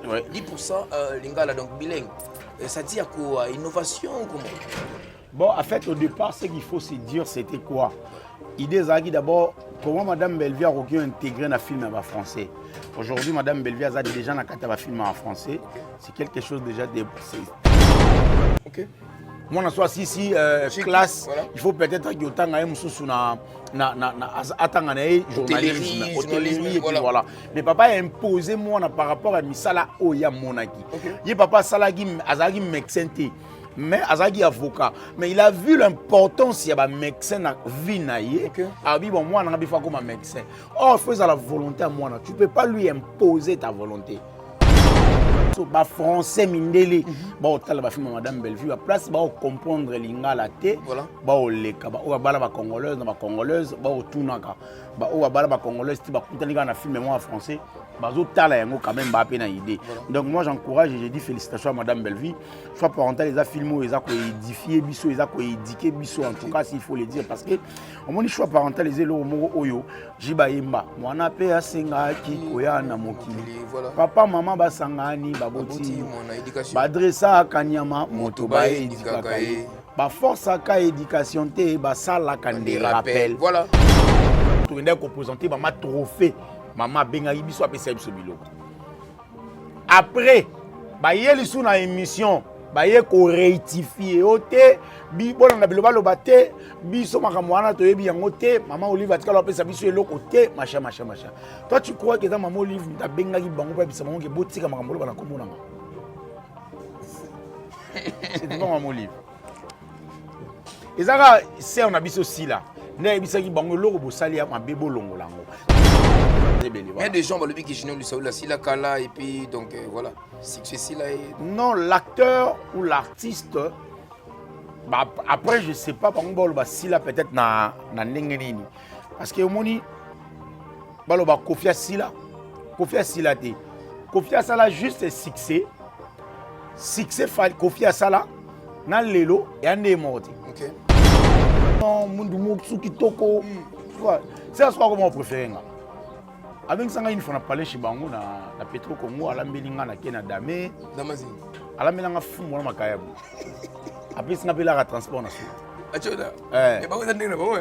10% lingala, donc bilingue. Ça dit à quoi? Innovation ou comment? Bon, en fait, au départ, ce qu'il faut se dire, c'était quoi? L'idée, c'est d'abord, comment Madame Bellevie a intégré un film en français. Aujourd'hui, Madame Bellevie a déjà un film en français. C'est quelque chose déjà de... Ok. Moi, on a soit ici, classe, voilà. Il faut peut-être que autant de journalisme, hôtellerie, voilà. Mais papa a imposé moi par rapport à Misala Oya Monaki. Il papa Salagi Azagi médecin, mais Azagi avocat. Mais il a vu l'importance il y a un médecin dans la vie. Ah oui, bon, moi, on a besoin comme un médecin. Or, il faut la volonté à moi. Tu ne peux pas lui imposer ta volonté. Ba français mindele ba otala ba film Madame Bellevue à place ba comprendre lingala te ba oleka ba o bala ba congolaise ba otunaka ba o bala ba congolaise ti ba kutani na film moi en français ba zo tala yango quand même ba pena idée. Donc moi j'encourage et j'ai dit félicitations à Madame Bellevue. Choix parental les a filmé les a ko édifier biso les a ko éduquer biso en tout cas s'il faut le dire parce que au moins choix parental les elo mo oyo jiba yemba mwana pe asenga ki koya na mokili papa maman ba sangani baboti badressa kanyama moto ba édikaka ba force aka éducation te ba sala kande rappel voilà to ndé ko présenter ba ma trophée maman benga biso apesa biso biloko après ba yeli sous na émission ba ye ko rectifier ote bi bolanga biloba loba te biso makamwana to yebi yango te maman Olive atikala apesa biso eloko te machin. Toi tu crois que dans maman Olive ta benga ki bango pa bisa bango ke botika makambo loba na komona nga c'est devant maman Olive ezaka c'est on a biso si là ne bisa ki bango loko bosali ya mabebo longo lango. Il y a des gens qui sont là, la Kala et puis donc voilà. Non, l'acteur ou l'artiste, bah, après je sais pas, si là peut-être na n'engenini. Parce que au moni, bah le Kofia Sila te. Kofia Sala juste succès Kofia Sala na lelo et ande morti. OK. Non, mundu moksu kitoko. C'est ce qu'on préfère. Avec ça, il faut parler chez Bango na Petro Congo, à la Mélinga, na Kena Dame. Damazi. À la Mélinga, fou, moi, ma caille. Après, ça n'a pas transport na suite. Ah, tu vois. Et pas vous entendez, bon,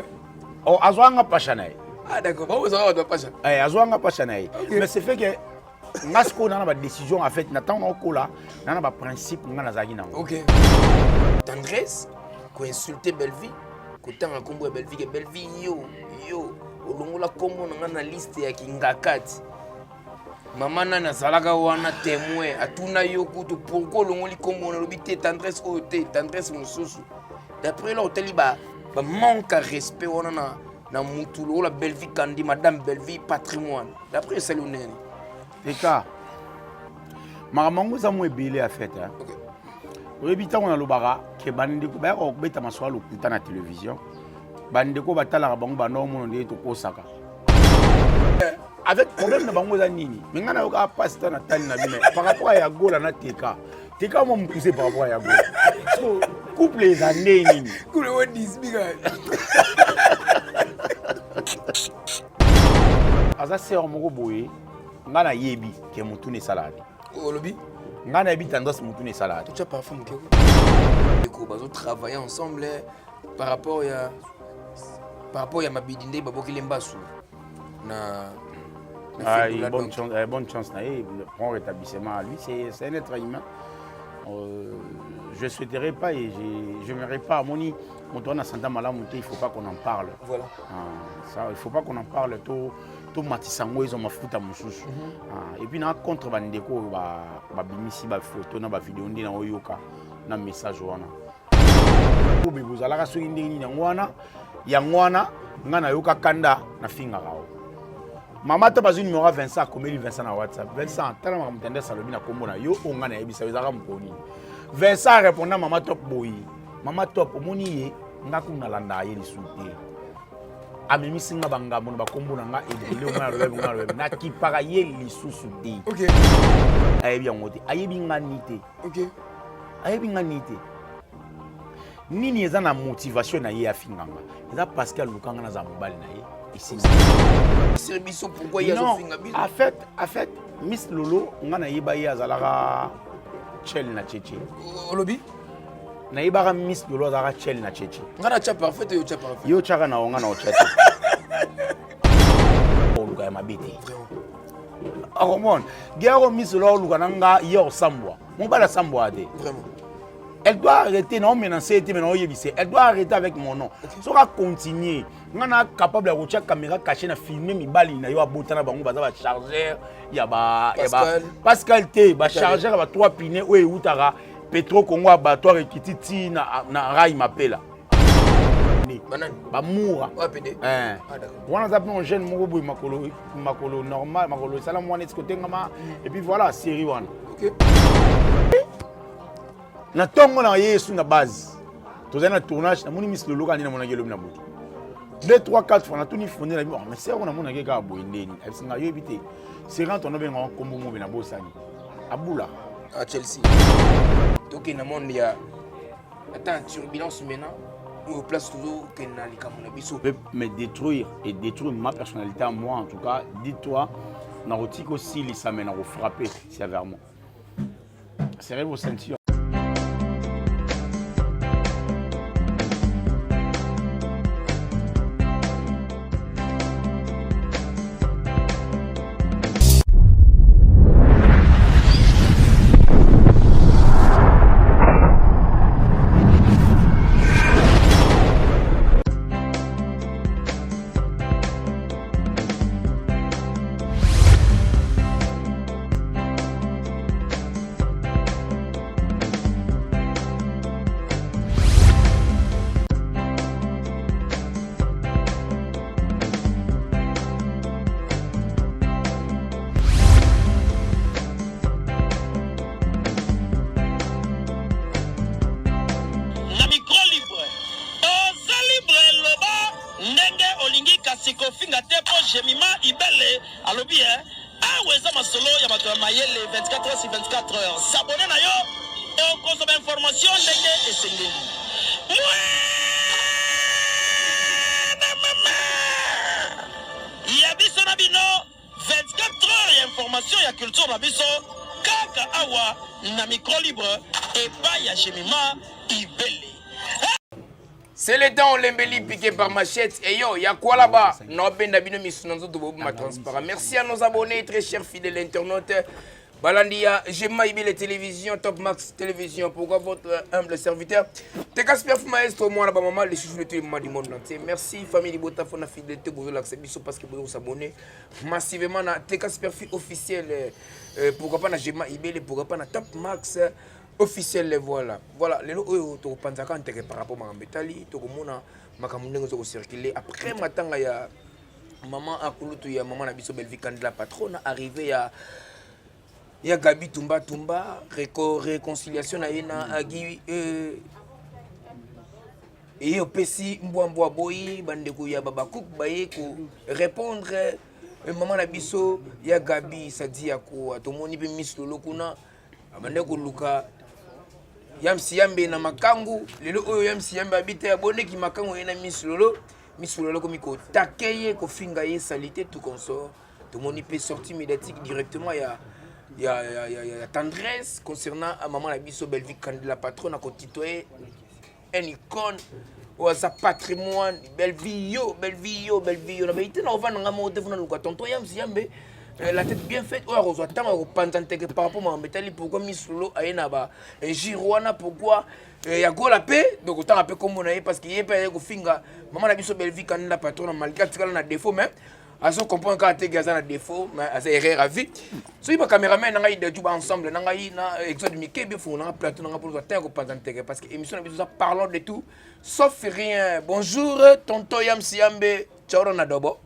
oh, Azwanga Pachanaï. Ah, d'accord. Bon, vous avez pas Pachanaï. Azwanga Pachanaï. Mais c'est fait que, Nasco, on a une décision à faire. N'attend pas là. On a un principe, on a un zagina. Ok. Tendresse, qu'on insulte Bellevue, qu'on t'a rencontré Bellevue, yo. Olongola kombo na liste ya kingakati mama nana salaka wana témoin atuna yo kutu pourquoi olongoli kombo na lobité tendresse ote tendresse mususu d'après là hôtel ba manque respect wana na mutulo la Bellevue kandi Madame Bellevue patrimoine d'après c'est l'honneur eka maramango za mo ebele a fait hein OK oyebita on a lobara ke bandi ko ba ko beta maswa lokuta na télévision bandeko batala bango banomo ndé to kosaka avec problème na bango za nini menga na yoka pasteur na tali na bino par rapport à Yagola na teka mo mpousser par rapport à Yagola so couple les années nini couple what this big aza sœur moko boye nga na yebi ke mutune salade o lobi nga na yebi tendance mutune salade tu as parfum ke ko bazo travailler ensemble par rapport à Mabidinde Babokile Mbassou na bonne chance bon rétablissement à lui c'est un être humain je souhaiterais pas et je n'aimerais pas moni mon tour na santa malamu il faut pas qu'on en parle voilà ça il faut pas qu'on en parle tout matisango ils ont mafuta mususu et puis na contre bandeko ba bimisi ba photo na ba vidéo ndina oyoka na message wana ko bebuzalaka soki ndeni na ngwana ngana yoka kanda na finga rawo mama ta bazu numéro 25 komeli Vincent na WhatsApp Vincent tala mama mtende salobi na kombo na yo onga na yebisa ezaka mponi Vincent répondant mama top boy mama top omoni ye ngaku na landa ye lisuté amemi singa bangambo na bakombo na nga ebele onga lebe na kipaka ye lisusu te OK ayebi yango te ayebi ngani te OK ayebi ngani te nini eza na motivation na ye afinganga eza parce que lukanga na za mobali na ye ici service pourquoi il y a zo finga biso en fait Miss Lolo ngana yeba ye azalaka chel na cheche Olobi na yeba Miss Lolo azalaka chel na cheche ngana cha parfait yo cha parfait yo chaka na ngana o chete o luka ya mabete akomon gero Miss Lolo luka nanga yo sambwa mon bala sambwa de vraiment. Elle doit arrêter, non, mais elle doit arrêter avec mon nom. Si on va continuer, on est capable de rechercher la caméra cachée, de filmer mes balles, il y a un bouton, il y a un chargeur, il y a Pascal T, il y a un chargeur, il y a 3 pinets, où il y a Petro Congo abattoir et Kititi, na rail m'appelle. Bamoura. On a appelé un jeune Mouroubou, Makolo normal, Makolo salam, on est de côté, et puis voilà, série one. Na tongo na yesu na base tozana na tournage na moni Miss Lolo kanina mona gelo na butu 2 3 4 fois na tuni fondé na mais c'est on a mona ke ka boindeni abisinga yo ebité c'est quand on a benga kombo mo na bosani abula à Chelsea donc na monde ya attends turbulence maintenant au place toujours que na likambo na biso peut me détruire et détruire ma personnalité à moi en tout cas dis-toi na rotiko si li ça mena au frapper sévèrement serrez vos ceintures. Sikofinga tepo Jemima Ibele alobi aweza masolo ya bato ya mayele 24 heures sur 24 heures s'abonner na yo et okozoma information ndenge esengeli ya biso na bino 24 heures ya information ya culture na biso kaka awa na micro libre epai ya Jemima Ibele. C'est le temps, l'embelli piqué par machette. Et yo, y'a quoi là-bas? Non, ben d'abino missunanzo de ma transparent. Merci à nos abonnés, très chers fidèles internautes. Balandia, j'ai maïbé les télévisions, Top Max Télévision. Pourquoi votre humble serviteur? T'es Casper Maestro, moi là-bas, maman, les chouchous de tous les moments du monde entier. Merci, famille Bota, pour la fidélité, pour l'accepter parce que vous s'abonner massivement à T'es Casper officiel. Pourquoi pas na Gema Ibele, pourquoi pas na Top Max officiel les voilà. Voilà, les lots to panzaka intérêt par rapport à Mbetali, to komona makamundenge zo circuler après matanga ya maman akulutu ya maman na biso Belvi Kandela patronne arrivé ya Gabi Tumba réconciliation na yena agi et opesi mbwa boyi bandeko ya babakuk baye ko répondre maman na biso ya Gabi sadi ya ko atomoni pe Miss Lolo kuna bandeko luka Yamsi Yambe na makangu lelo oyo Yamsi Yambe habite abonné ki makangu yena Miss Lolo komi ko takeye ko finga ye salité tout consort tout moni peut sortir médiatique directement ya tendresse concernant maman la biso Belvi Kandela patronne a constitué une icône ou sa patrimoine Belvi yo na baité na ovana ngamo devona luka tonto Yamsi Yambe la tête bien faite, on reçoit tant au pantanté que par rapport à Mbetali, pourquoi Miss Lolo a un girouana, pourquoi il y a go la paix, donc autant un peu comme on a parce qu'il y a pas de finga, maman a biso Belvi quand la patronne malgré que elle a défaut même, à son comprendre quand elle a défaut, mais à ses erreurs à vie. Si il y a caméraman, on a eu des jobs ensemble, on a eu un exode Mickey, bien fou, on a un plateau, on a pour le temps au pantanté parce que l'émission a parlons de tout, sauf rien. Bonjour, tonton Yamsi Yambe, ciao Nadobo.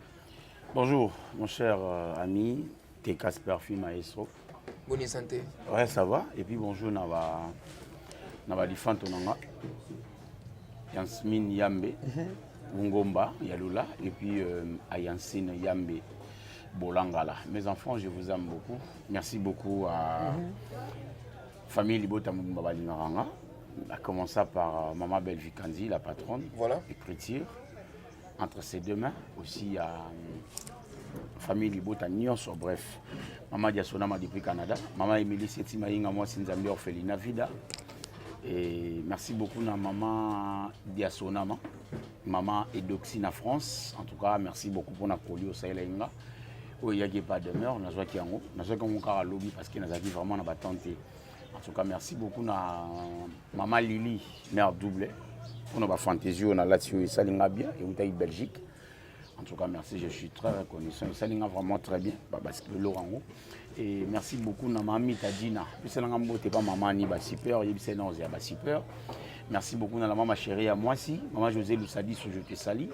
Bonjour, mon cher ami, t'es Casper Maestro. Bonne santé. Ouais, ça va. Et puis bonjour, Nava Lifanto Nanga, Yansmine Yambe, Ngomba, Yalula, et puis Ayansine Yambe, Bolangala. Mes enfants, je vous aime beaucoup. Merci beaucoup à famille Libota Mbabalingaranga, à commencer par Maman Belvi Kandi, la patronne, voilà. écriture. Entre ses deux mains, aussi à famille Libota Nyonso, bref. Maman Diasonama depuis Canada. Maman Émilie Setimaïnga, moi, Sinzambi Orphelina Vida. Et merci beaucoup à maman Diasonama, maman Edoxina France. En tout cas, merci beaucoup pour notre collier au Sahel. Il n'y a pas de demeure, nous avons un lobby parce qu'il nous a dit vraiment dans tenté. En tout cas, merci beaucoup à maman Lily, mère doublée. Pour notre fantaisie, on a là-dessus, ça l'est bien, et on est en Belgique. En tout cas, merci, je suis très reconnaissant. Ça l'est vraiment très bien, parce que le haut. Et merci beaucoup à maman Tadina. Puis c'est pas maman ni super, il y a non, c'est super. Merci beaucoup à la maman chérie à moi aussi, maman José Loussadi, je te salue.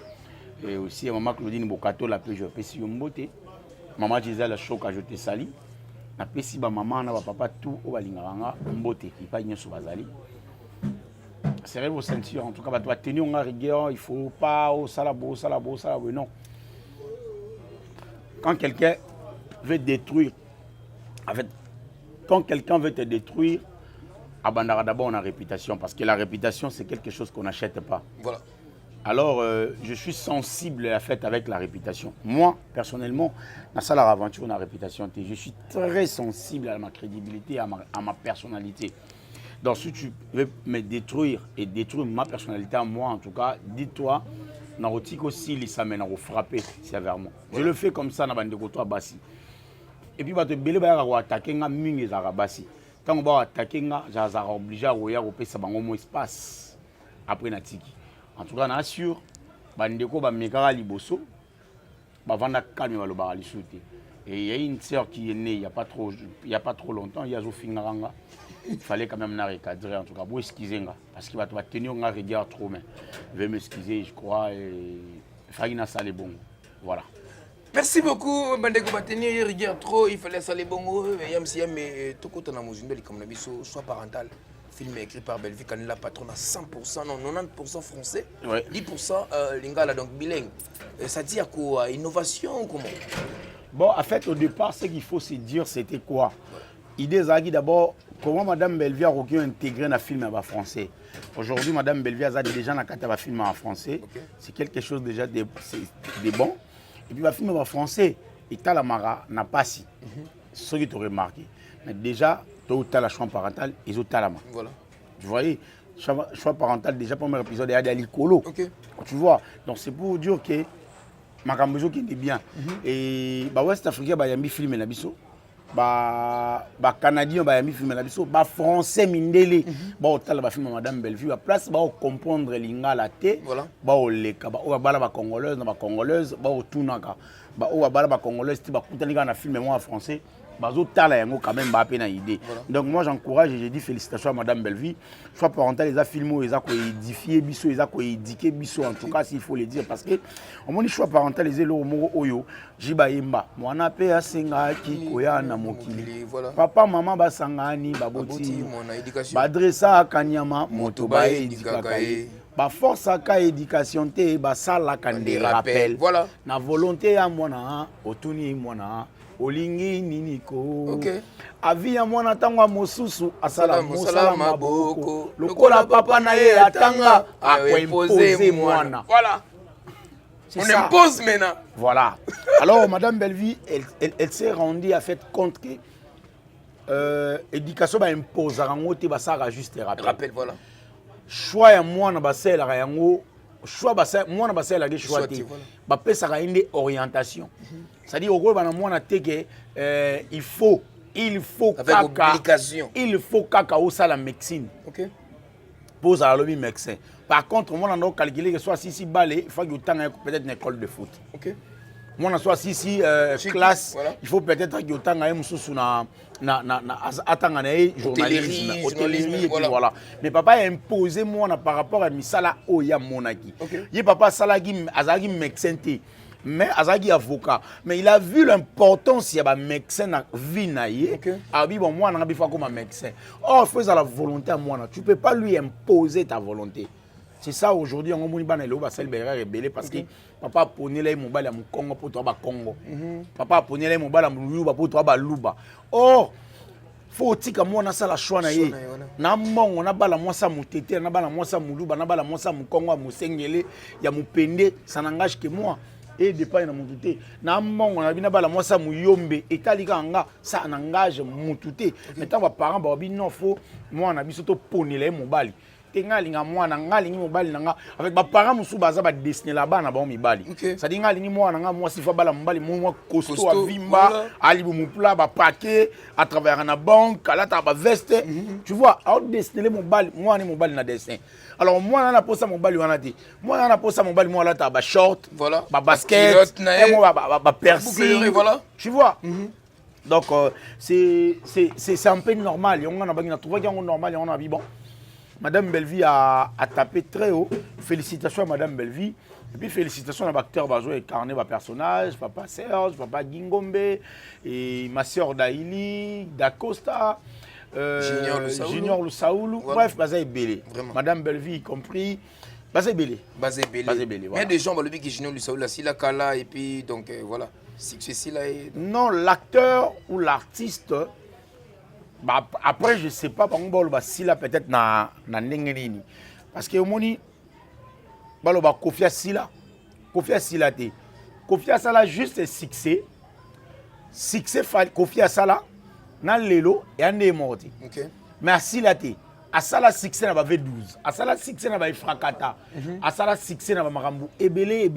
Et aussi à maman Claudine Bokato, la paix, je peux si beauté. Maman Gisèle Choc, je te salue. Na pesi ba maman na ba papa tout au balinganga mbote il pas nyoso bazali. Serrez vos ceintures en tout cas ba toi tenir en rigueur, il faut pas au salabo non. Quand quelqu'un veut détruire en fait quand quelqu'un veut te détruire abandara d'abord on a réputation parce que la réputation c'est quelque chose qu'on n'achète pas. Voilà. Alors, je suis sensible à la fête avec la réputation. Moi, personnellement, dans ça, la aventure, la réputation, je suis très sensible à ma crédibilité, à ma personnalité. Donc, si tu veux me détruire et détruire ma personnalité à moi, en tout cas, dis-toi, Narotique aussi, il s'amène à frapper sévèrement. Je le fais comme ça, dans le côté Bassi. Et puis, tu vas attaquer les Bassi. Quand on va attaquer, je vais obligé à regarder ça dans espace après Natiki. En tout cas, on assure, bandeko ba mekara liboso, ba vanda calme ba loba lisouté. Et il y a une sœur qui est née il y a pas trop longtemps, il y a Zofingaranga. Il fallait quand même la recadrer en tout cas, pour excuser parce qu'il va tenir un regard trop mais je vais m'excuser, je crois et Fagina Salé bon. Voilà. Merci beaucoup, bandeko ba tenir regard trop, il fallait Salé bon mais tout côté na muzindo comme na biso soit parental. Film écrit par Bellevue, Canela Patron à 100%, non 90% français, ouais. 10% lingala, donc bilingue. Ça dit à quoi? Innovation ou comment? Bon, en fait, au départ, ce qu'il faut se dire, c'était quoi? Idée Zaghi d'abord, comment Madame Bellevue a intégré un film en français. Aujourd'hui, Madame Bellevue a déjà un film en français. Okay. C'est quelque chose déjà de bon. Et puis, le film en français, et la Mara n'a pas si. Ce qui t'a remarqué. Mais déjà, tu as la choix parental, ils ont la main. Voilà. Tu vois, choix parental, déjà, premier épisode, il y a des Alicolo. Okay. Tu vois, donc c'est pour dire que Makambozo qui était bien. Et West Africain, il y a un film na biso. Canadien, il y a un film na biso. Français, Mindele. Tu as le film Madame Bellevue. À place, comprendre l'ingala té. Voilà. Les Congolaises, Congolaises, Tunaka. Congolaises, tu film en français. Quand même idée. Donc moi j'encourage et j'ai dit félicitations à Madame Bellevue. Soit parental, les a filmé, ils ont édifié, ils ont éduqué, en tout cas s'il faut le dire. Parce que au moins choix parental, les élo oyo, jibayemba. Moi na pe asenga ki koya na mokili. Papa maman basangani baboti. Badressa kanyama motoba édikakai. Ba force aka éducation te ba sala kande rappel. Voilà. Na volonté à mona, otuni mona. Olingi niniko. Okay. Avi ya mwana tangwa mosusu asala maboko. Lokola papa na ye atanga imposer mwana. Voilà. On impose maintenant. Voilà. Alors Madame Bellevue, elle s'est rendue à fait compte que éducation ba impose rango te ba sara juste rappel. Voilà. Choix ya mwana ba sela yango. Choix ba mwana ba sela ge choix te. Ba pesa ka inde orientation. C'est-à-dire au gros il faut kaka au la médecine. OK. Pour ça le médecin. Par contre, moi on a calculé que soit si balé, il faut que tu aies peut-être une école de foot. OK. Moi on soit si classe, voilà. Il faut peut-être que tu aies un sous na journalisme, hôtellerie et puis voilà. Mais papa a imposé moi par rapport à misala oya monaki. Il papa salagi azagi médecin. Mais Azagi avocat, mais il a vu l'importance il y a un médecin dans vie naïe. Ah oui bon moi on a besoin comme un médecin. Oh fais à la volonté à moi, tu peux pas lui imposer ta volonté. C'est ça aujourd'hui on moni bana lo ba sel bera rebelle parce que papa ponné les mobile à mon Congo pour toi ba Congo. Papa ponné les mobile à Luba pour toi ba Luba. Oh faut tika moi na sala choix na ye. Na mongo na bala moi sa mutete na bala moi sa muluba na bala moi sa mukongo musengele ya mupende ça n'engage que moi. et dépend na mututé na mbongo na bina bala mwasa muyombe etalika nga ça n'engage mututé maintenant ba parents ba bi non faut moi na biso to ponela mobali tenga linga mwana ngalingi mobali nanga avec ba parents musu baza ba dessiner la bana ba mibali ça dit ngalingi mwana nga moi sifa bala mobali moi costaud avimba ali mupla ba paquet à travers na banque ala ta ba veste tu vois au dessiner mobali moi ni mobali na dessin alors moi na posa mobali wana te moi na posa mobali moi ala ta ba short voilà ba basket et moi ba piercing voilà tu vois donc c'est un peu normal on a ba na trouver qu'on normal on a vu bon. Madame Bellevie a tapé très haut. Félicitations à Madame Bellevie. Et puis félicitations à l'acteur qui a incarné le personnage, Papa Serge, Papa Gingombe, et ma soeur Daïli, Dacosta, Junior Lusaoulou. Voilà. Bref, Baza est belé. Madame Bellevie y compris. Baza est belé. Baza est belé. Voilà. Il y a des gens qui disent Junior Lusaoulou, Sila Kala, et puis donc voilà. Non, l'acteur ou l'artiste. Bah, après, je ne sais pas si là peut-être na nengeni. Parce que moni baloba Kofia Sila te. Kofia Sala juste succès. Succès Kofia Sala na lelo et ande morti. OK. Mais à Sila te. A Sala succès na ba V12. A Sala succès na ba Ifrakata. A Sala succès na ba Marambu. Ebele.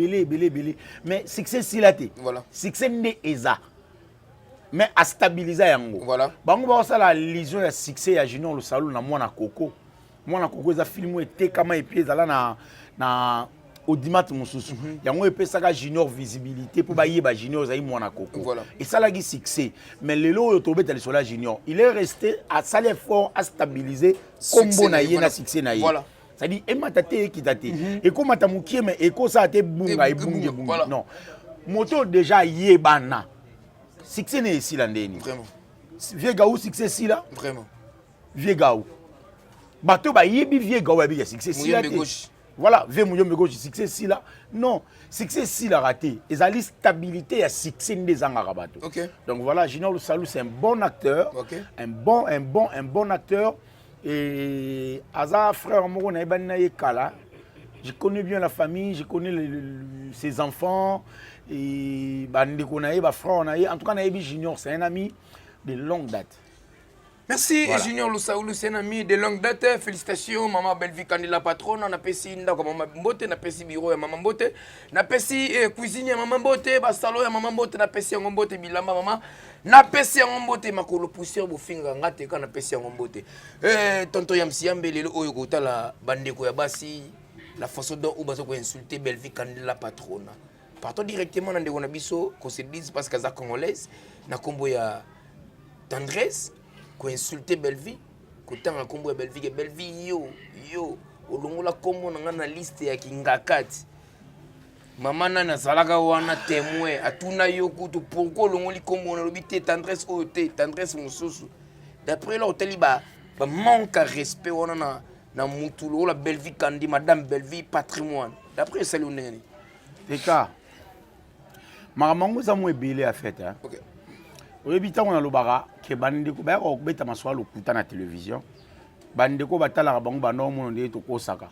Mais succès Sila te. Voilà. Succès nde eza. Mais à stabiliser yango. Voilà. Bango ba ça la liaison ya succès ya Junior Lusaoulou na mwana Koko. Mwana Koko za film était kama et puis ezala na audimat mususu. Yango epesaka Junior visibilité pour ba yeba Junior za mwana Koko. Voilà. Et ça la gi succès. Mais lelo yo tobeta le sola Junior. Il est resté à saler fort à stabiliser combo na yena succès na yé. Voilà. C'est-à-dire emata kitate. Et comme matamukie mais eko ça te bunga et bunga. Voilà. Non. Moto déjà yebana. Succès n'est ici là. Vraiment. Vieux Gaou, succès ici là. Vraiment. Vieux Gaou. Bateau, bah, yebi vieux Gaou, il y a succès ici là. Voilà, vieux Mouyombe gauche, succès ici là. Non, succès ici là raté. Et ça, la stabilité et succès des Angarabato. Ok. Donc voilà, Junior Lusaoulou, c'est un bon acteur. Ok. Un bon acteur. Et Aza, frère Moro, Kala. Je connais bien la famille, je connais ses enfants. Et en tout cas, Junior, c'est un ami de longue date. Merci, voilà. Junior Lusaoulou, c'est un ami de longue date. Félicitations, Maman Bellevie, Candela Patron. On a payé Maman Mbote, on a payé bureau à Maman Mbote, on a payé cuisine à Maman Mbote, salon à Maman Mbote, on a payé Mbote, Bilamba Maman. On a payé Mbote, Makolo poussière, Bofinga, Ngate, on a payé Mbote. Tonton Yamsiambe, le Oyogota, la Bandeko Yabasi, la façon dont on va insulter Bellevie, Candela Patron. Partons directement dans le Bisso, qu'on se dise parce que c'est congolaise, na combo ya tendresse, qu'on insulte Bellevie, qu'on t'a combo ya Bellevie, yo, olongo la combo na liste ya Kingakati. Maman na salaka wana témoin, atuna yo kutu pourquoi olongo li combo na lobité tendresse ote, tendresse mususu. D'après l'hôtel ba manque à respect wana na mutulo la Bellevie kandi madame Bellevie patrimoine. D'après ça l'onene. C'est ça. Maramango za mwe belé a fait hein. OK. Oyebita on a lobara ke bandeko ba ko beta maswa lokuta na télévision. Bandeko batala bango bano mo ndé to kosaka.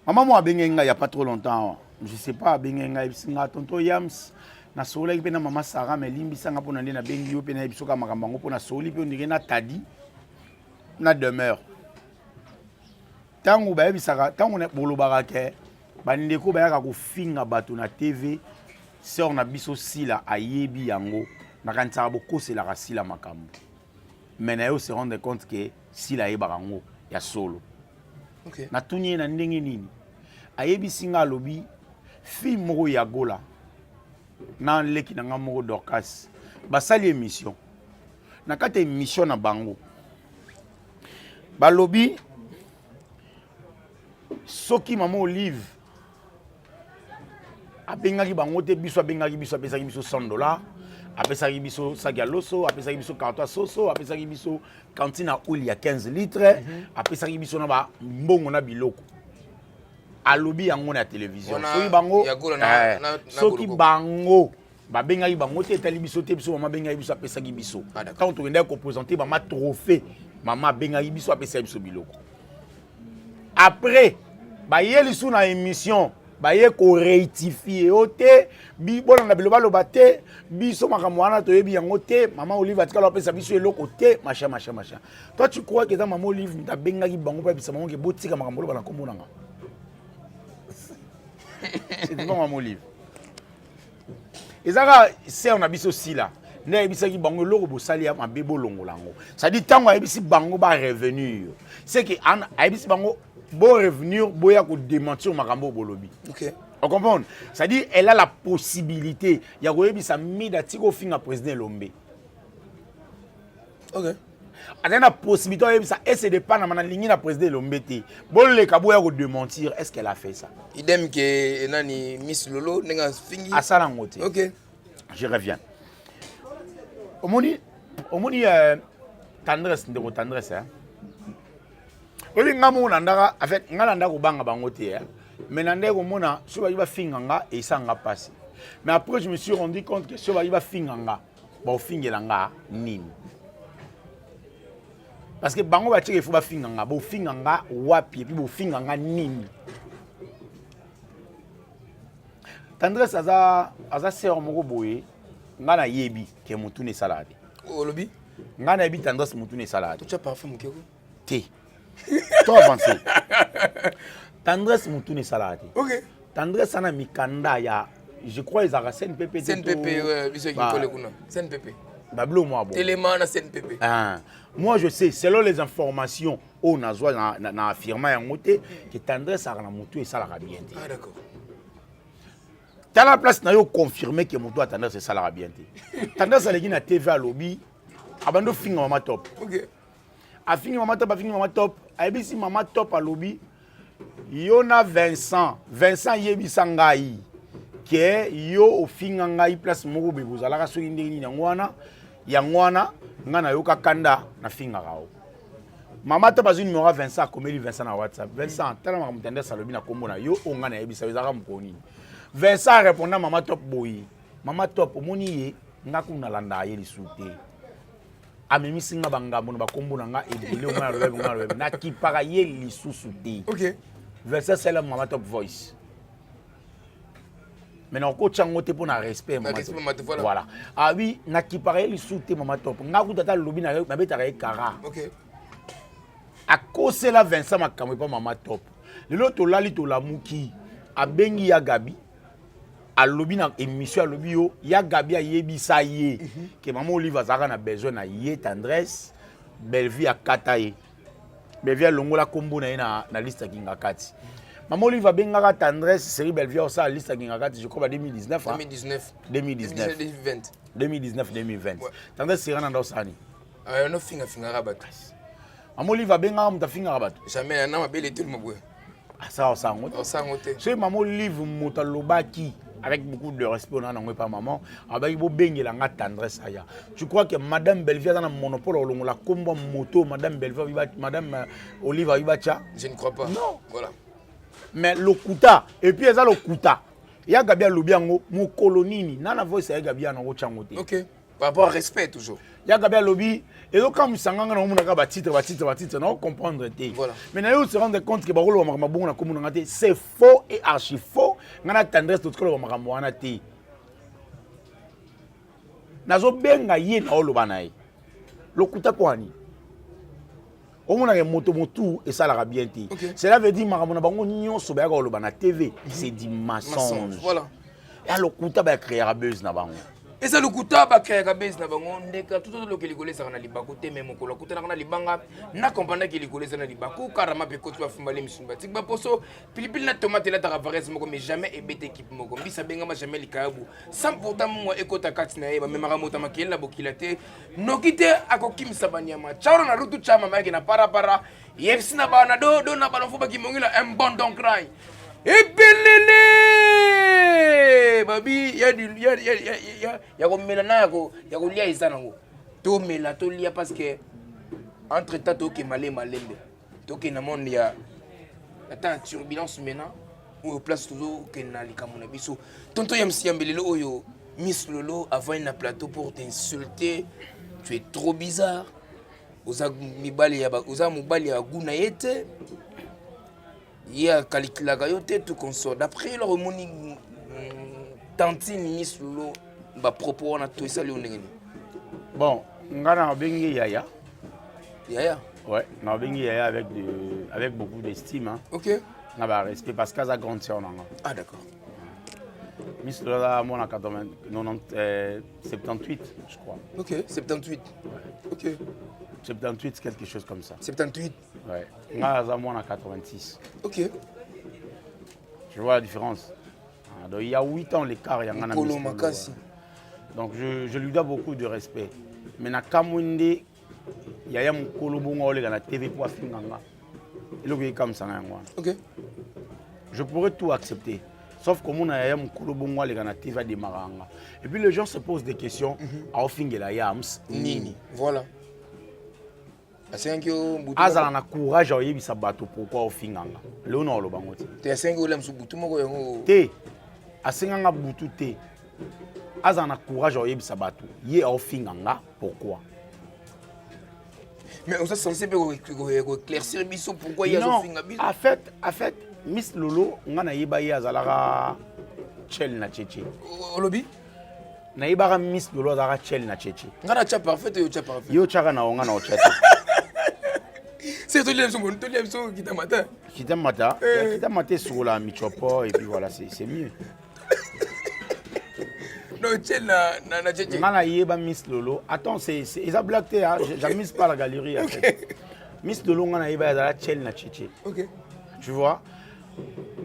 Maman mo abengenga ya pas trop longtemps. Je sais pas abengenga bisinga tonto Yams na sola ki pe na mama Sarah mais limbisa nga pona ndé na bengi yo pe na bisoka makambango pona soli pe ndike na tadi na demeure. Tango ba bisaka tango na bolobara ke bandeko ba ya ko finga bato na TV. Sœur na biso sila ayebi yango na kantsaka bokosela ka sila makambo mais na yo se rendre compte que sila ayebaka yango ya solo. Okay. Na tuni na ndenge nini ayebi singa alobi fi moko ya gola na leki na nga moko Dorcas basali émission na kati émission na bango balobi soki mama Olive abengaki bango te biso abengaki biso apesaki biso $100 apesaki biso saki ya loso apesaki biso carton soso apesaki biso cantine à huile ya 15 litres apesaki biso na ba mbongo na biloko alobi yango na télévision soki bango soki bango babengaki bango te etali biso te biso mama bengaki biso apesaki biso tant tokendaki koprésente mama trophée mama abengaki biso apesaki biso biloko après bayeli su na émission baye ko rectifier ote bi bona na biloba loba te biso makambo wana toyebi yango te maman Olive atikala opesa biso eloko te machin. Toi tu crois que dans maman Olive ta bengaki bango pa bisa maman ke botika makambo loba na kombo nanga. C'est devant maman Olive. Ezaka c'est on a biso si là. Ne bisaki bango loko bosali ya mabebo longolango. Ça dit tango ayebisi bango ba revenir. C'est que an ayebisi bango bon revenir boya ko démentir makambo bolobi. OK. On comprend? Ça dit elle a la possibilité ya ko yebisa mida tiko finga président Lombe. OK. Elle a la possibilité yebisa et c'est dépend na mana ligne na président Lombe té. Bon le kaboya ko démentir, est-ce qu'elle a fait ça? Idem que nani Miss Lolo nenga fingi. Asala ngote. OK. Je reviens. Omoni tendresse ndeko tendresse hein. Oli ngamu nandaka en fait ngala ndako banga bangote hein. Mais nandeko mona so ba finganga et sanga passe. Mais après je me suis rendu compte que so ba finganga ba fingelanga nini. Parce que bango ba tsheke faut ba finganga ba finganga wapi puis ba finganga nini. Tendresse aza sœur moko boye. Ngana yebi ke mutu ne salade. Olobi? Ngana yebi tendresse mutu ne salade. Tu as parfum keko? Té. Toi avancé. Tendresse mutu ne salade. OK. Tendresse ana mikanda ya je crois ils ont CNPP. CNPP ouais, biso ki kole kuna. CNPP. Bablo moi bon. Élément na CNPP. Ah. Moi je sais selon les informations on a joie na affirma yango te que tendresse ana mutu e salaka bien. Ah d'accord. Dans la place, nous avons confirmé que mon doigt tendance c'est ça la bien. Tendance à l'église na TV à lobby, abando fingi maman top. OK. A fingi maman top, a ebisi maman top à lobby. Yona Vincent yebi sangai. Ke yo o finga ngai place moko be bozalaka so ndeni ngwana ya ngwana ngana yoka kanda na finga rao. Maman top azuni numéro Vincent komeli Vincent na WhatsApp. Vincent tellement maman tendance à lobby na kombo na yo o ngana yebi sa bezaka mkoni. Vincent répondant maman top boy. Maman top omoni ye ngaku na landa ye lisute. Amemi singa bangambo na bakombo nanga ebile o ngana lobe na kipaka ye lisusu te. OK. Vincent c'est la maman top voice. Maintenant ko chango te pona respect maman top. Voilà. Ah oui, na kipaka ye lisute maman top. Ngaku tata lobi na betaka e kara. OK. A cause la Vincent makamwe pa maman top. Lelo to lali to la muki abengi ya Gabi. A lobby na émission lobby yo ya Gabi a yebisa ye que maman Olive azaka na besoin na ye tendresse Bellevue a kataye Bellevue longola kombo na liste kinga kati maman Olive a bengaka tendresse série Bellevue sa liste kinga kati je crois 2019 2020 tendresse sera na sani no finga rabat maman Olive a bengaka muta finga rabat jamais na mabele tout le monde ça on sangote c'est maman Olive muta lobaki avec beaucoup de respect, on n'a pas maman. Avec beau bengue la tendresse aya. Tu crois que Madame Bellevue a un monopole au la combo moto, Madame Bellevue, Madame Olive Ibacha? Je ne crois pas. Non. Voilà. Mais le kuta, et puis il y a le kuta. Il y a Gabia Lobiango, mon colonini, nana voice à Gabia no changote. OK. Par rapport au respect toujours. Il y a Gabia Lobi, et donc quand nous sommes en titre, on comprendre. Voilà. Mais nous se rendre compte que Barolo Mabon c'est faux et archi faux. Nous avons tendresse de tout le monde. Nous avons bien gagné dans le banaï. Le kuta poani. On a un moto et ça l'a bien dit. Cela veut dire que TV, c'est du mensonge. Voilà. Et le kuta va créer un buzz na bango. Et ça le kuta ba créer ka base na bango ndeka tout le que ligolé ça na libako te même ko kuta na libanga na comprendre que ligolé ça na libako karama pe ko tu va fumbale misumba tik ba poso pilipili na tomate la taravarez moko mais jamais ebete équipe moko mbisa benga ma jamais likabu sans pourtant moi ekota katina e ba memara mota makela bokila te nokite akokim sabanyama charo na rutu chama maki na para yefsi na ba na do na ba no ba kimongila un bon don cry ebelele babi ya komela na ya kolia eza nango tomela tolia parce que entre temps tokema malembe tokenda monde ya ata turbulence maintenant oyo place tozokende na likambo na biso tonto ya msiyambelelo oyo Miss Lolo avant na plateau pour t'insulter tu es trop bizarre oza mobali ya guna yete il y a calculaka yo te tout consort d'après le remoni tantine Miss Lolo ba propos on a tout ça ndenge ni. Bon, ngana bengi yaya. Yaya. Ouais, na bengi yaya avec beaucoup d'estime hein. OK. Na ba respect parce qu'à sa grande sœur nanga. Ah d'accord. Miss Lola mon en 78 je crois. OK, 78. OK. 78 quelque chose comme ça. 78. Ouais. Nga moi en 86. OK. Tu vois la différence. Donc il y a 8 ans l'écart, il y a un Kolo Makasi. Donc je lui dois beaucoup de respect. Mais na Kamwende, il y a un Kolo Bongo na TV pour Finganga. Il est comme ça. OK. Je pourrais tout accepter. Sauf que mon ayam Kolo Bongo na TV de Maranga. Et puis les gens se posent des questions. À Fingela Yams Nini. Voilà. Azala na courage à yebisa bato pourquoi Finganga. Le non lo bango ti. Te asengi olam su butu moko yango. Te. Asenganga butu te. Azala na courage à yebisa bato. Ye au Finganga pourquoi? Mais on s'est censé éclaircir biso pourquoi il y a au Finga biso. En fait, Miss Lolo ngana yeba ye azalaka chel na cheche. Olobi? Na yeba Miss Lolo azalaka chel na cheche. Ngana cha parfait yo cha parfait. Yo chaka na ngana o chete. C'est tout l'impression qui t'a matin. Qui t'a maté sur la michopo et puis voilà, c'est mieux. Non, chel na cheche. Ngana yeba Miss Lolo. Attends, c'est ça blague hein, j'amise pas la galerie en fait. Miss Lolo ngana yeba azalaka chel na cheche. OK. Tu vois?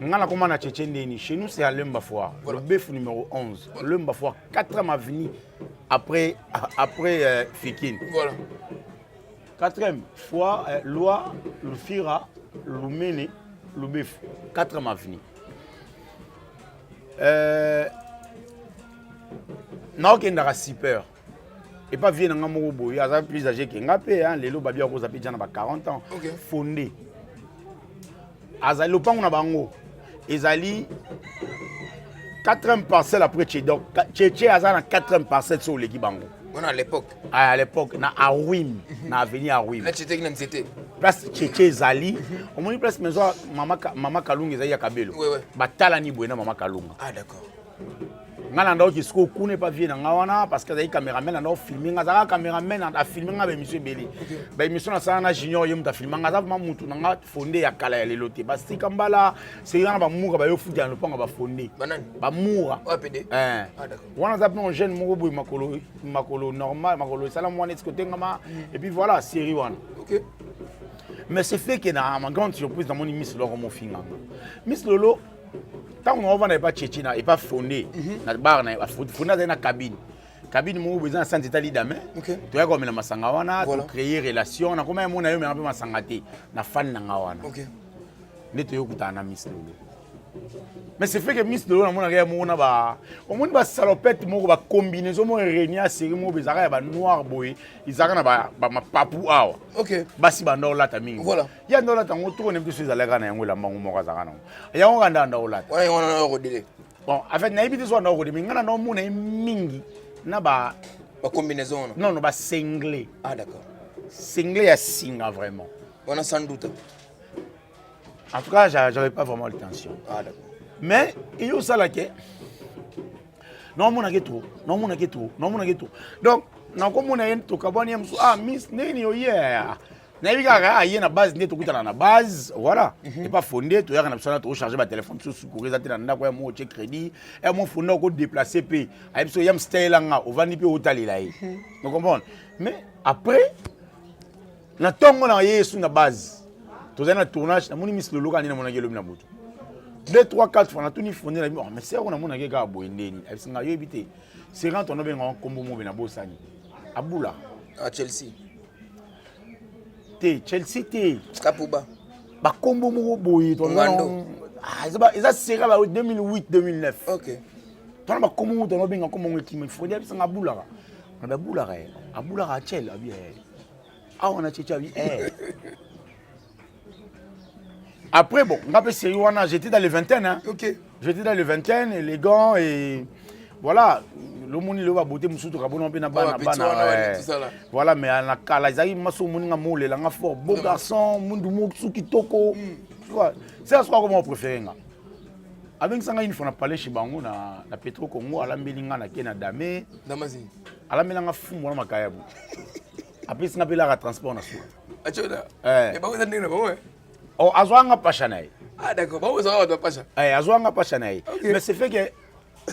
Ngana comment na cheche ndeni chez nous c'est à Lemba Foire. Le bœuf numéro 11. Lemba Foire 4e avenue après Fikine. Voilà. 4e fois Loi, le Fira, le Mene, le Bœuf. 4e avenue. Non, il y a super. Et pas vieux, il y a plus âgé que Ngapé, hein, les lots babia rose à 40 ans. OK. Fondé. Azali le pan na bango. Ezali 4e parcelle après Tché. Donc Tché Azali 4e parcelle sur l'équipe bango. On à l'époque. À l'époque, na Aouim, na avenue Aouim. Là c'était que c'était. Place Tché Zali. On m'a dit place maison Mama Kalunga Ezali ya Kabelo. Ouais ouais. Batala ni buena Mama Kalunga. Ah d'accord. Ngana ndo ki sko kune pas vie na ngawana parce que zali cameraman na filmer ngazaka cameraman na filmer nga ba émission belé. Ba émission na sana junior yem ta filmer ngaza ma mutu na nga fondé ya kala ya lelo te. Ba sika mbala c'est ngana ba muka ba yo futi ya lopanga ba fondé. Banane. Ba mura. OPD. Ah d'accord. Wana zap non jeune moko boy makolo normal makolo sala mwana côté ngama et puis voilà série wana. OK. Mais c'est fait que na ma grande surprise dans mon Miss Lolo mo finga. Miss Lolo tant on va pas tchétchina et pas fondé na bar na fondé dans la cabine mo besoin sans état d'âme. OK. Tu as comme na masanga wana pour créer relation na comme mon ayo mais un peu masanga te na fan na wana. OK. Neto yokuta na Miss Lolo. Mais c'est fait que Miss Lolo na mona ga mona ba au monde ba salopette moko ba combinaison mo réunion série mo bezaka ba noir boy izaka na ba papu awa. OK. Basi ba ndo lata mingi. Voilà. Ya ndo lata ngo to ne mbiso ezalaka na yango la mbangu moko zaka na. Ya ngo nganda ndo lata. Ouais on a rodélé. Bon, en fait na ibiti so ndo rodélé ngana no mona mingi na ba combinaison. Non non ba singlé. Ah d'accord. Singlé ya singa vraiment. On a sans doute. En tout cas, j'avais pas vraiment l'intention. Ah d'accord. Mais il y a ça là que non mon a trop, non mon a trop, non mon a trop. Donc na ko mon a to kabani am Miss neni yo yeah. Na bika aye na base neto kutana na base, voilà. Et pas fondé, to ya na besoin to charger ba téléphone sur secourir za tena ndako ya mo check crédit, et mon fondé ko déplacer pe. Aye biso yam style nga, o vandi pe hotalila yi. Vous comprenez? Mais après na tongo na yesu na base. To za na tournage na moni Miss Lolo ka ni na mona gelo na butu. 2, 3, 4 fois, on a tout fondé la mais c'est on a mon agé gabo ndeni. C'est nga yebité. C'est quand on a bien combo mo na bosani. Abula. À Chelsea. Chelsea te. Kapuba. Ba combo mo boy to non. Ah, ça c'est ba 2008 2009. OK. Ton ba combo to no bien combo qui me faut dire c'est ngabula. On a bula abula a Chelsea abi. Ah on a tchétché abi. Après, bon, j'étais dans les vingtaines. Hein. OK. J'étais dans les vingtaines, élégant et voilà. Le monde il va beauté musuto kabona pe na bana. Voilà, mais à la kala, ils arrivent maso moninga mole la fort. Beau garçon, mundu mo kitoko. c'est à ce comment on préfère avec ça une fois on a parlé chez Bango na Petro Congo alambelinga na kena dame Damazi alamelanga fumu na makayabu après ça appelle la transport na sou achoda et ba wazandi na ba oh azwanga pasha naye ah d'accord ba wazanga ba pasha azwanga pasha naye mais c'est fait que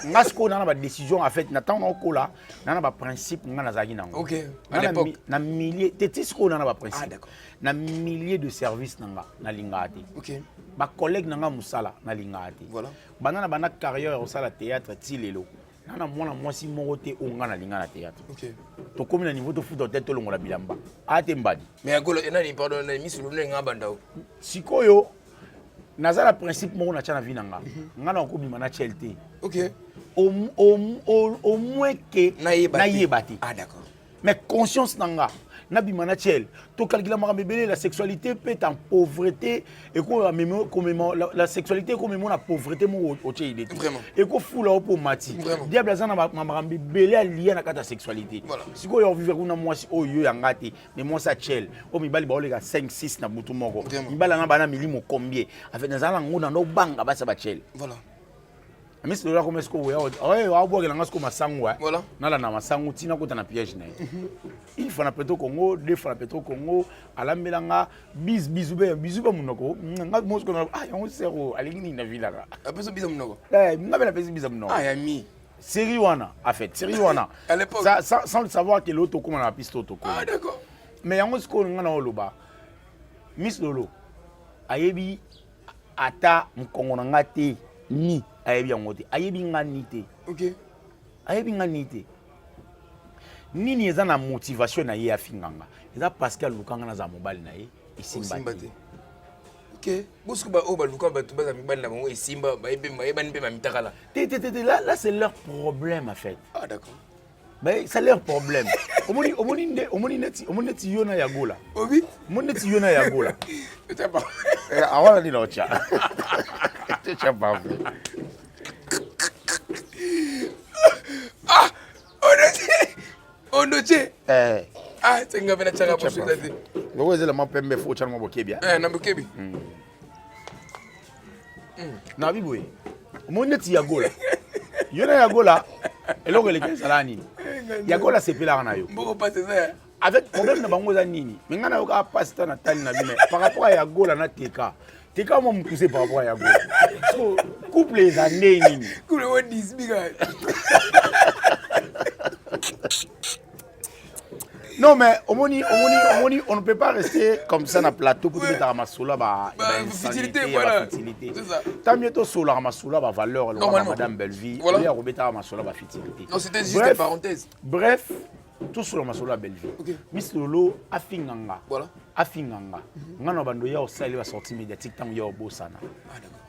ngasko na ba décision en fait n'attend na okola na ba principe nga nazaki nango OK à l'époque na milliers tetisco na ba principe ah d'accord na milliers de services nanga na lingati OK ba collègue nanga musala na lingati voilà banana bana carrière au sala théâtre tilelo nana mwana mwasi moko te onga na linga na théâtre OK to comme na niveau to foot tête to longola bilamba ate mbadi mais agolo enani pardon na misulu nga bandao sikoyo nazala principe moko na tcha na vie nanga ngana ko bima na chelte OK au moins que na yebati ah d'accord mais conscience nanga na bima na chel to calculer ma bébé la sexualité peut en pauvreté et quoi même la sexualité comme la pauvreté mo au tché vraiment et quoi fou là pour mati diable azana ma bébé lié na kata sexualité si quoi yo vivre kuna moi o yo yangati mais moi ça chel o mi bali ba olega 5 6 na butu moko mi bala na bana milimo combien avec nazala ngona no banga ba sa ba chel voilà mais c'est là comme est-ce que ouais wa boire la ngasko masangu voilà nala na masangu tina kota na piège na une fois na Petro Congo deux fois na Petro Congo alambelanga bisou ba munoko nga mosko na on sero alingini na villa après ça bisa munoko nga bela pesi bisa munoko ah yami série wana en fait série wana à l'époque sans le savoir que l'auto comme na piste auto ah d'accord mais yango sko nga na oloba Miss Lolo ayebi ata mkongo na ngate ni ayebi yango te ayebi ngani te OK ayebi ngani te nini eza na motivation na ye afinganga eza parce que lukanga na za mobali na ye isimba te OK bosko ba o ba luka ba to ba za mibali na bango isimba ba yeba ni pe ma mitakala là c'est leur problème en fait ah d'accord ben c'est leur problème omoni neti yona ya gola obi omoni neti yona ya gola tu pas awala ni locha tu pas ah onoche ah tsenga vena chaka po sudati ngowe zela mapembe fo chana mabokebia na bokebi na biboye moneti ya gola yona ya gola eloko le salani ya gola sepela na yo mboko passe ça avec problème na bango za nini mengana yo ka passe ta na tali na bime par rapport à ya gola na teka mo mkuse par rapport à ya gola so couple les années nini couple what this big non mais on ne peut pas rester comme ça na plateau pour mettre à masula ba futilité voilà c'est ça tant mieux to sola masula ba valeur la madame Belleville il y a robeta masula ba futilité non c'était juste une parenthèse bref tout sur masula Belleville Miss Lolo afinganga voilà afinganga ngana bando ya osali ba sortie médiatique tant ya obosana ah d'accord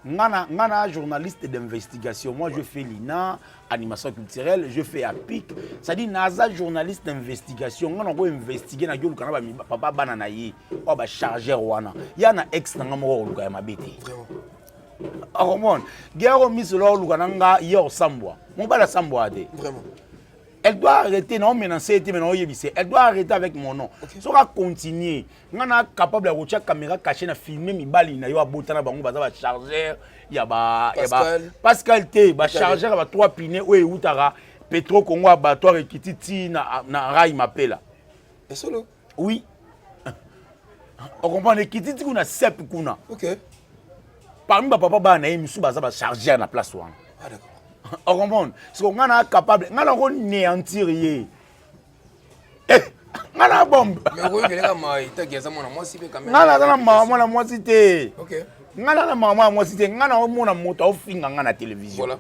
Ngana journaliste d'investigation. Moi, je fais l'INA, animation culturelle, je fais APIC. Ça dit, Naza journaliste d'investigation. Ngana go investiguer na gyolu kana ba papa banana yi. O ba chargeur wana. Ya na ex na ngamo luka ya mabete. Vraiment. Ah comment? Gero misolo luka nanga yo sambwa. Mon bala sambwa ade. Vraiment. Elle doit arrêter, non, mais elle doit arrêter avec mon nom. Si on va continuer, on est capable de rechercher la caméra cachée, de filmer, il y a un chargeur, il y a Pascal T, un chargeur, il y a 3 pinés, où est Petro Congo, abattoir et Kititi, na Rai m'appelle. Et solo? Oui. On comprend, les Kititi, on a 7 kuna. Ok. Parmi les papas, il y a un chargeur à la place. Ah d'accord. On comprend. Parce qu'on est capable, on a néantir. Eh, on a bombe. Mais oui, il y a moi si quand même. On a maman moi cité. OK. On a maman moi cité. On a mon moto au fin on a télévision. Voilà.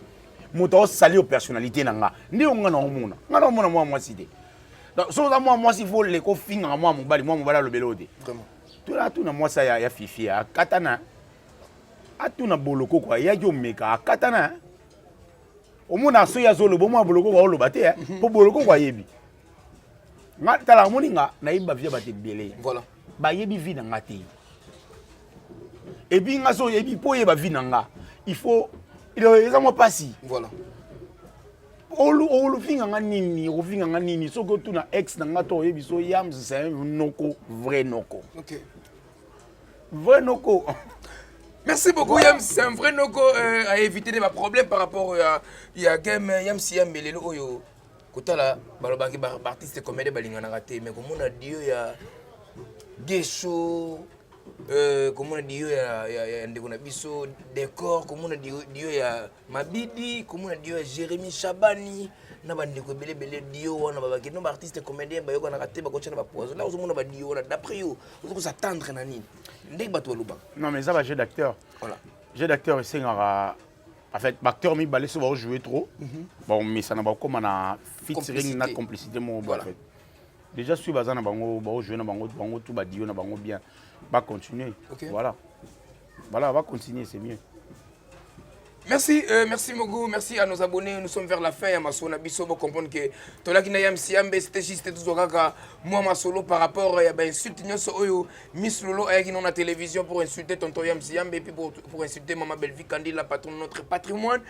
Moto sali aux personnalités nanga. Ni on a mon. On a mon moi cité. Donc so za moi si faut les ko fin moi mobala le belode. Vraiment. Tout na moi ça ya fifi ya katana. Atuna boloko quoi, ya jo meka katana. Omona so ya zolo bomo boloko ko lo bate po boloko ko yebi ngata la moninga na yeba via bate belé voilà ba yebi vi na ngate et puis nga so yebi po yeba vi na nga il faut il est mo passi voilà olu finga nga nini so ko tuna ex na ngato yebi so yam c'est noko vrai noko OK vrai noko. Merci beaucoup, Yams. C'est un vrai noko à éviter des problèmes par rapport à game Yams Yambelelo Oyo. Kotala, balobaki artiste comédie balingana raté mais comme on a dit il y a Gesho comme on a dit il y a ndekona biso décor comme on a dit il y a Mabidi comme on a dit Jérémy Chabani na bandeko belé dio wana babaki no artiste comédien bayoko na raté bakochana ba poison là ozomona ba dio wana d'après yo ozoko s'attendre na nini ndek bato luba. Non mais ça va jeu d'acteur. Voilà. Jeu d'acteur c'est en fait l'acteur mi balé souvent jouer trop. Bon mais ça n'a pas comme na featuring na complicité mon en fait. Déjà suis bazana bango ba jouer na bango tout ba dio na bango bien. Va continuer. Okay. Voilà. Voilà, va continuer, c'est mieux. Merci, merci Mogo, merci à nos abonnés. Nous sommes vers la fin. Masona Biso, vous comprenez que Tolakina Yam Siambe, c'était juste tout ça. Moi, ma solo par rapport à insulter Miss Lolo avec la télévision pour insulter Tonton Yam Siambe et puis pour insulter Maman Belvi Kandi, la patronne de notre patrimoine.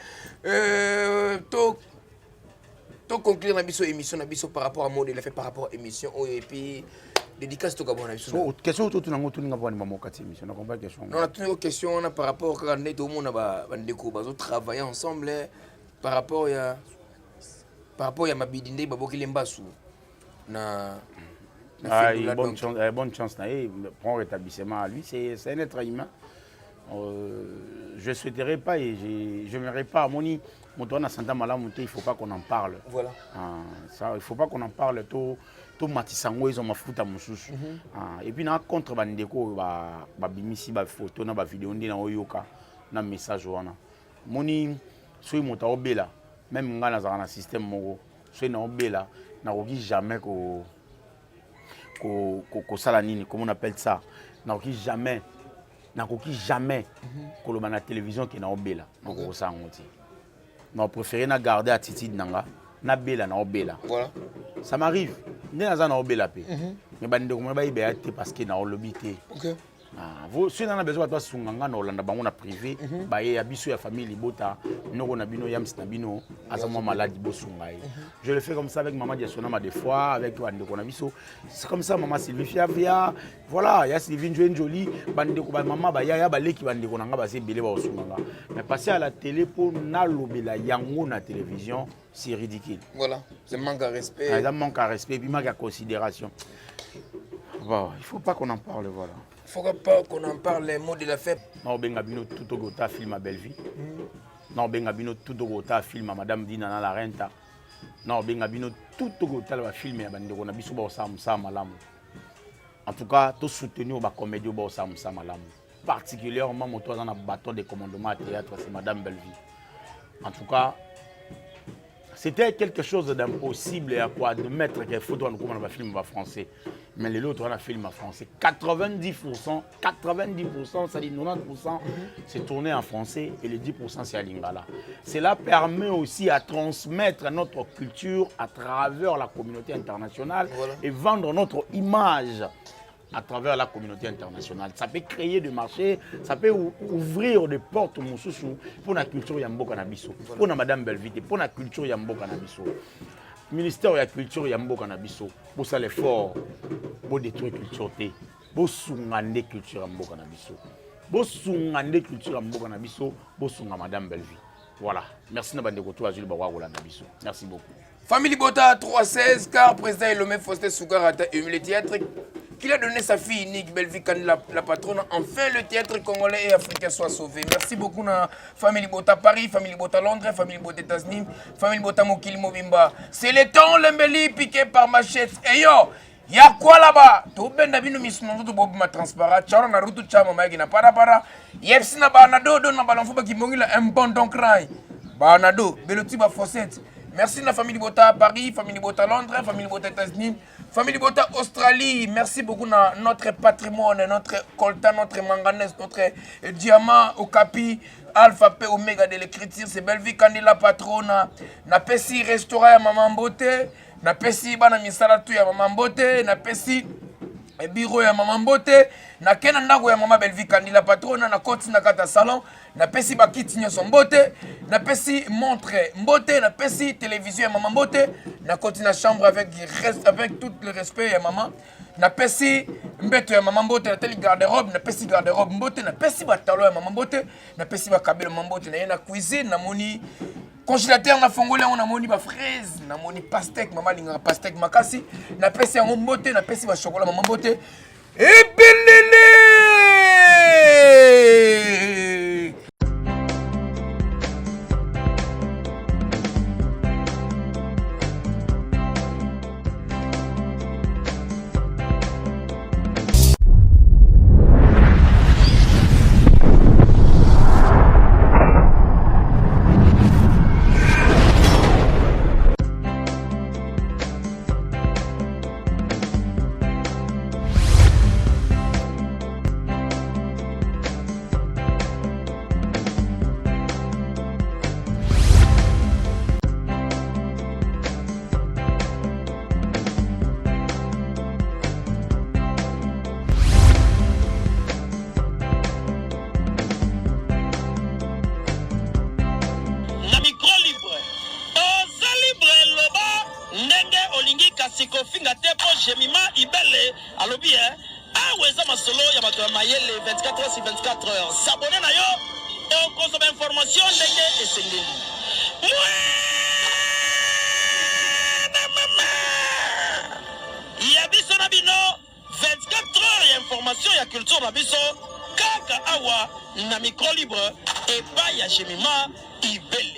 To conclure la émission Nabiso par rapport à mode, il a fait par rapport à émission et puis dédicace to Gabon Nabiso. Question tout na ngoto ninga bwana mamoka émission. On a pas question. Non, on a une question par rapport à net au monde ba ndeko bazo travailler ensemble par rapport à Mabidinde Baboki Lembasu na bonne chance na prend rétablissement à lui, c'est un être humain. Je souhaiterais pas et je n'aimerais pas moni mon tour na santa malamu, il faut pas qu'on en parle. Voilà. Ça il faut pas qu'on en parle tout matisango ils ont mafuta mususu. Et puis na contre bandeko ba bimisi ba photo na ba vidéo ndina oyoka na message wana. Moni soy mota obela même ngana za na système moko soy na obela na roki jamais ko sala nini comment on appelle ça na roki jamais koloba na télévision qui na obela nako sangoti. Non préféré na garder attitude nanga na bela na obela. Voilà. Ça m'arrive. Ndé na za na obela pe. Mais bande ko ba ibe te parce que na olobité. OK. Vous si on a besoin de sunganga na Olanda bango na privé ba ya biso ya famille libota noko na bino yams na bino azamo malade bosungai. Je le fais comme ça avec maman Diasonama des fois avec bande ko na biso. C'est comme ça maman Sylvie Fiavia. Voilà, ya Sylvie Jolie bande ko ba maman ba ya ba leki bande ko nanga ba se belé ba sunganga. Mais passer à la télé pour na lobela yango na télévision, c'est ridicule. Voilà, c'est manque de respect. Ça manque de respect puis manque de considération. Bon, il faut pas qu'on en parle voilà. Il ne faut pas qu'on en parle les mots de la fête. Non, ben Gabino tout au ta film à Belleville. Non, ben Gabino tout au ta film à Madame Dina la Renta. Non, ben Gabino tout au ta film à Bandeko na biso ba sam malamu. En tout cas, tout soutenu au comédie ba sam malamu. Particulièrement mon toi dans un bâton de commandement à théâtre c'est Madame Belleville. En tout cas, c'était quelque chose d'impossible à quoi admettre qu'il faut qu'on ait un film français. Mais les autres, on a un film français. 90%, ça dit 90%, c'est tourné en français et les 10% c'est à Lingala. Cela permet aussi à transmettre notre culture à travers la communauté internationale et vendre notre image à travers la communauté internationale. Ça peut créer des marchés, ça peut ouvrir des portes pour la culture Yambo Canabiso, pour la Madame Belvite, pour la culture Yambo Canabiso. Ministère de la culture Yambo Canabiso, pour ça l'effort, pour détruire la culture, pour soulager la culture Yambo Canabiso, pour soulager la culture Yambo Canabiso, pour soulager Madame Belvite. Voilà. Merci Nabandekoto Azul Bawagola Nabiso. Merci beaucoup. Famille Bota 316, car président Elomé Faustin Sougarata et le théâtre qu'il a donné sa fille unique, Belvi Kandi, la patronne. Enfin, le théâtre congolais et africain soit sauvé. Merci beaucoup à Famille Bota Paris, Famille Bota Londres, Famille Bota États-Unis, Famille Bota Mokili Mobimba. C'est le temps, l'embelli piqué par machette. Et yo, y'a quoi là-bas? Tout ben d'abino misnondo to bob ma transparent. Charo na rutu chama magi na para. Yepsi na banado do na balonfo ba kimongi la un bon don cry. Banado, beloti ba fossette. Merci à la famille Bota Paris, famille Bota Londres, famille Bota États-Unis, famille Bota Australie. Merci beaucoup à notre patrimoine, notre coltan, notre manganèse, notre diamant au capi, alpha P, oméga de l'écriture. C'est Belvi Kandi la patronne. Na pesi restaurant à Maman Beauté, na pesi bana misala tout ya Maman Beauté, na pesi e bureau ya mama Mbote na kena ndako ya mama Belvi Kandila patrona na koti na kata salon na pesi bakiti nyonso Mbote na pesi montre Mbote na pesi télévision ya mama Mbote na koti na chambre avec tout le respect ya mama na pesi mbeto ya mama Mbote na teli garde-robe na pesi garde-robe Mbote na pesi batalo ya mama Mbote na pesi bakabelo mama Mbote na yena cuisine na moni congélateur na fongole on a moni ba fraise na moni pastèque mama linga pastèque makasi na pesi ya Mbote na pesi ba chocolat mama Mbote ebelele sikofinga te po Jemima Ibele alobi aweza masolo ya bato ya mayele 24 heures sur 24 heures s'abonner na yo okozoma information ndenge esengeli ya biso na bino 24 heures ya information ya culture na biso kaka awa na micro libre epai ya Jemima Ibele.